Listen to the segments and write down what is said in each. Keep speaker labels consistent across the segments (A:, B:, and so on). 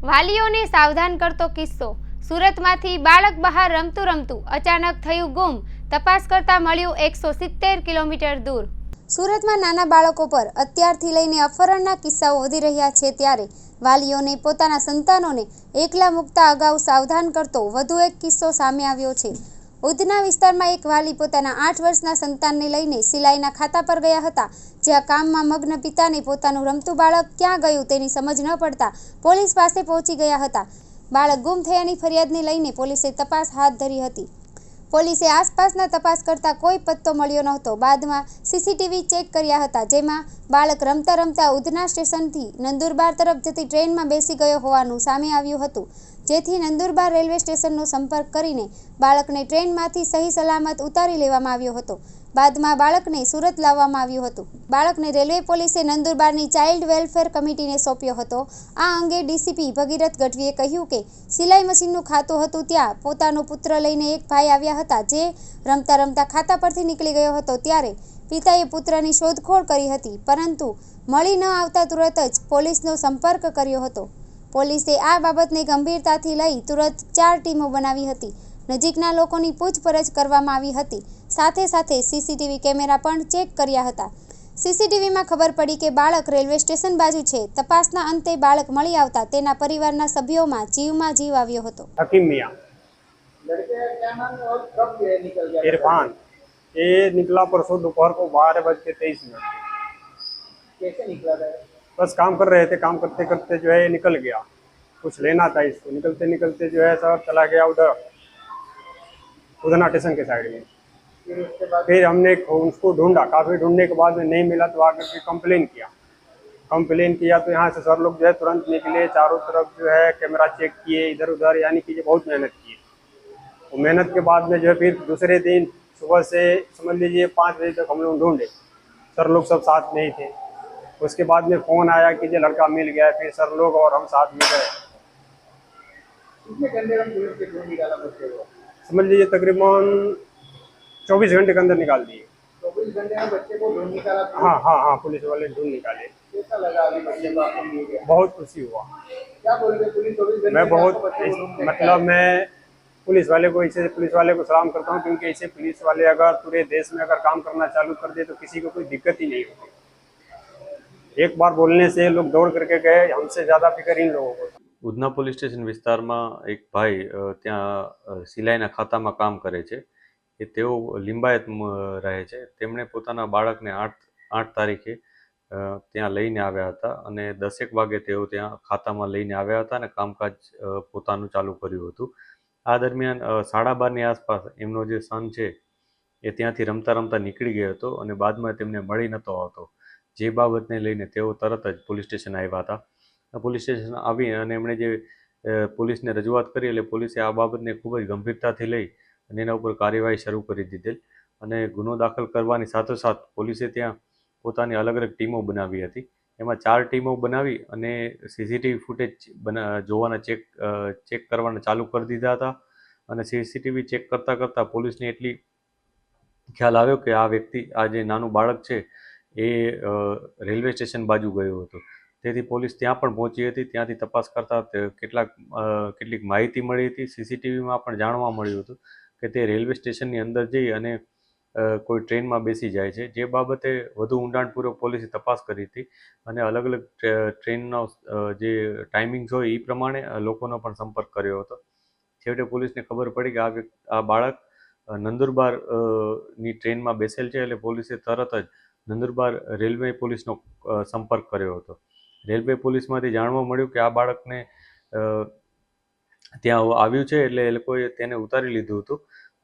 A: વાલીઓને સાવધાન કરતો કિસ્સો। સુરતમાંથી બાળક બહાર રમતું અચાનક થયું ગુમ। તપાસ કરતા મળ્યું 170 કિલોમીટર દૂર। સુરતમાં નાના બાળકો પર અત્યારથી લઈને અપહરણના કિસ્સાઓ વધી રહ્યા છે, ત્યારે વાલીઓને પોતાના સંતાનોને એકલા મૂકતા અગાઉ સાવધાન કરતો વધુ એક કિસ્સો સામે આવ્યો છે। ઉધના વિસ્તારમાં એક વાલી પોતાના 8 વર્ષના સંતાનને લઈને સિલાઈના ખાતા પર ગયા હતા, જ્યાં કામમાં મગ્ન પિતાને પોતાનું રમતું બાળક ક્યાં ગયું તેની સમજ ન પડતા પોલીસ પાસે પહોંચી ગયા હતા। બાળક ગુમ થયાની ફરિયાદને લઈને પોલીસે તપાસ હાથ ધરી હતી। પોલીસે આસપાસના તપાસ કરતા કોઈ પત્તો મળ્યો નહોતો। બાદમાં સીસીટીવી ચેક કર્યા હતા, જેમાં બાળક રમતા ઉધના સ્ટેશનથી નંદુરબાર તરફ જતી ટ્રેનમાં બેસી ગયો હોવાનું સામે આવ્યું હતું, જેથી નંદુરબાર રેલવે સ્ટેશનનો સંપર્ક કરીને બાળકને ટ્રેનમાંથી સહી સલામત ઉતારી લેવામાં આવ્યો હતો। બાદમાં બાળકને સુરત લાવવામાં આવ્યું હતું। બાળકને રેલવે પોલીસે નંદુરબારની ચાઇલ્ડ વેલફેર કમિટીને સોંપ્યો હતો। આ અંગે ડીસીપી ભગીરથ ગઢવીએ કહ્યું કે સિલાઈ મશીનનું ખાતું હતું, ત્યાં પોતાનો પુત્ર લઈને એક ભાઈ આવ્યા હતા, જે રમતા ખાતા પરથી નીકળી ગયો હતો। ત્યારે પિતાએ પુત્રની શોધખોળ કરી હતી, પરંતુ મળી ન આવતા તુરત જ પોલીસનો સંપર્ક કર્યો હતો। પોલીસે આ બાબતને ગંભીરતાથી લઈ તુરત 4 ટીમો બનાવી હતી। નજીકના લોકોની પૂછપરછ કરવામાં આવી હતી, સાથે સીસીટીવી કેમેરા પણ ચેક કર્યા હતા। સીસીટીવીમાં ખબર પડી કે બાળક રેલવે સ્ટેશન બાજુ છે। તપાસના અંતે બાળક મળી આવતા તેના પરિવારના સભ્યોમાં જીવમાં જીવ આવ્યો હતો।
B: हकीम मियाँ
C: लड़के का क्या नाम है और कब ये निकल गया?
B: इरफान ये निकला परसों दोपहर को 12:23।
C: कैसे निकला था?
B: बस काम कर रहे थे, काम करते करते जो है निकल गया। कुछ लेना था इसको, निकलते निकलते जो है सर चला गया उधर उधना स्टेशन के साइड में।
C: फिर उसके बाद
B: फिर हमने उसको ढूंढा, काफ़ी ढूंढने के बाद में नहीं मिला तो आकर के कंप्लेन किया तो यहाँ से सर लोग जो है तुरंत निकले, चारों तरफ जो है कैमरा चेक किए, इधर उधर, यानी कि बहुत मेहनत की। वो मेहनत के बाद में जो है फिर दूसरे दिन सुबह से समझ लीजिए 5 बजे तक हम लोग ढूंढे, सर लोग सब साथ में ही थे। उसके बाद में फ़ोन आया कि ये लड़का मिल गया, फिर सर लोग और हम साथ में गए।
C: कितने घंटे में पुलिस के ढूंढ निकाला बच्चे को?
B: समझ लीजिए तकरीबन 24 घंटे के अंदर निकाल दिए।
C: 24 घंटे में बच्चे को ढूंढ निकाला।
B: हाँ, पुलिस वाले ढूंढ निकाले।
C: कैसा लगा अभी बच्चे को आपको मिल गया?
B: बहुत खुशी हुआ।
C: क्या बोल रहे पुलिस 24 घंटे
B: मैं
C: में
B: बहुत
C: आपको बच्चे को ढूंढने का
B: मतलब मैं पुलिस वाले को सलाम करता हूँ, क्योंकि ऐसे पुलिस वाले अगर पूरे देश में अगर काम करना चालू कर दे तो किसी को कोई दिक्कत ही नहीं होती। एक बार बोलने से लोग दौड़ करके गए, हमसे ज़्यादा फिक्र इन लोगों को।
D: ઉધના પોલીસ સ્ટેશન વિસ્તારમાં એક ભાઈ ત્યાં સિલાઈના ખાતામાં કામ કરે છે, એ તેઓ લિંબાયત રહે છે। તેમણે પોતાના બાળકને 8 તારીખે ત્યાં લઈને આવ્યા હતા અને 10 વાગે તેઓ ત્યાં ખાતામાં લઈને આવ્યા હતા અને કામકાજ પોતાનું ચાલુ કર્યું હતું। આ દરમિયાન 12:30ની આસપાસ એમનો જે સન છે એ ત્યાંથી રમતા નીકળી ગયો હતો અને બાદમાં તેમને મળી નહોતો આવતો, જે બાબતને લઈને તેઓ તરત જ પોલીસ સ્ટેશન આવ્યા હતા। પોલીસ સ્ટેશન આવી અને એમણે જે પોલીસને રજૂઆત કરી, એટલે પોલીસે આ બાબતને ખૂબ જ ગંભીરતાથી લઈ અને એના ઉપર કાર્યવાહી શરૂ કરી દીધેલ અને ગુનો દાખલ કરવાની સાથોસાથ પોલીસે ત્યાં પોતાની અલગ ટીમો બનાવી હતી। એમાં 4 ટીમો બનાવી અને સીસીટીવી ફૂટેજ જોવાના ચેક કરવાના ચાલુ કરી દીધા હતા અને સીસીટીવી ચેક કરતાં પોલીસને એટલી ખ્યાલ આવ્યો કે આ વ્યક્તિ, આ જે નાનું બાળક છે એ રેલવે સ્ટેશન બાજુ ગયું હતું। તેથી પોલીસ ત્યાં પણ પહોંચી હતી। ત્યાંથી તપાસ કરતાં કેટલીક માહિતી મળી હતી। સીસીટીવીમાં પણ જાણવા મળ્યું હતું કે તે રેલવે સ્ટેશનની અંદર જઈ અને કોઈ ટ્રેનમાં બેસી જાય છે, જે બાબતે વધુ ઊંડાણપૂર્વક પોલીસે તપાસ કરી હતી અને અલગ ટ્રેનનો જે ટાઈમિંગ્સ હોય એ પ્રમાણે લોકોનો પણ સંપર્ક કર્યો હતો। છેવટે પોલીસને ખબર પડી કે આ બાળક નંદુરબારની ટ્રેનમાં બેસેલ છે, એટલે પોલીસે તરત જ નંદુરબાર રેલવે પોલીસનો સંપર્ક કર્યો હતો। રેલવે પોલીસમાંથી જાણવા મળ્યું કે આ બાળકને ત્યાં આવ્યું છે, એટલે એ લોકોએ તેને ઉતારી લીધું હતું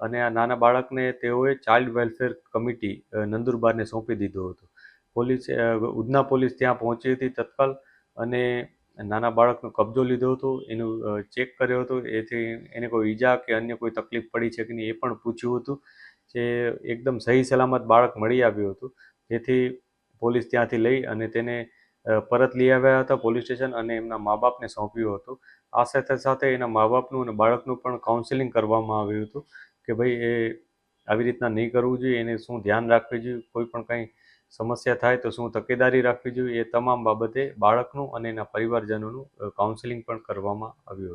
D: અને આ નાના બાળકને તેઓએ ચાઇલ્ડ વેલફેર કમિટી નંદુરબારને સોંપી દીધું હતું। ઉધના પોલીસ ત્યાં પહોંચી હતી તત્કાલ અને નાના બાળકનો કબજો લીધો હતો, એનું ચેક કર્યો હતો, એથી એને કોઈ ઈજા કે અન્ય કોઈ તકલીફ પડી છે કે નહીં એ પણ પૂછ્યું હતું। જે એકદમ સહી સલામત બાળક મળી આવ્યું હતું, જેથી પોલીસ ત્યાંથી લઈ અને તેને પરત લઈ આવ્યા હતા પોલીસ સ્ટેશન અને એમના મા બાપને સોંપ્યું હતું। આ સાથે એના મા બાપનું અને બાળકનું પણ કાઉન્સેલિંગ કરવામાં આવ્યું હતું કે ભાઈ એ આવી રીતના નહીં કરવું જોઈએ, એને શું ધ્યાન રાખવું જોઈએ, કોઈ પણ કંઈ સમસ્યા થાય તો શું તકેદારી રાખવી જોઈએ એ તમામ બાબતે બાળકનું અને એના પરિવારજનોનું કાઉન્સેલિંગ પણ કરવામાં આવ્યું હતું.